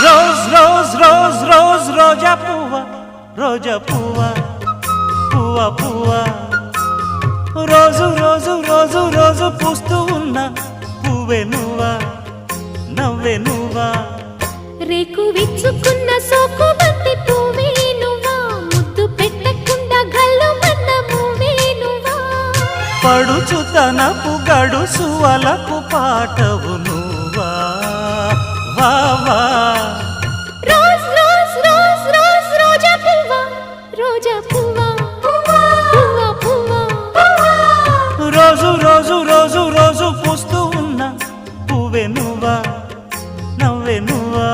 Rose rose rose rose రోజా పువ్వా, రోజా పువ్వా, పువ్వా పువ్వా. రోజు రోజు రోజు రోజు పూస్తూ ఉన్న పువ్వే నువ్వా, నవ్వే నువ్వా. రేకు విచ్చుకున్న సోకు బంతి పువ్వే నువ్వా, ముద్దు పెట్టకుండా గల్లు మన్న పువ్వే నువ్వా. పడుచు తనపు గడుసు అలకు పాటవు నువ్వా, వా వా. రోజ్ రోజ్ రోజ్ రోజ్ రోజా పువ్వా, రోజా పువ్వా, పువ్వా పువ్వా. రోజు రోజు రోజు రోజు పూస్తూ ఉన్న పువ్వే నువ్వా, నవ్వే నువ్వా.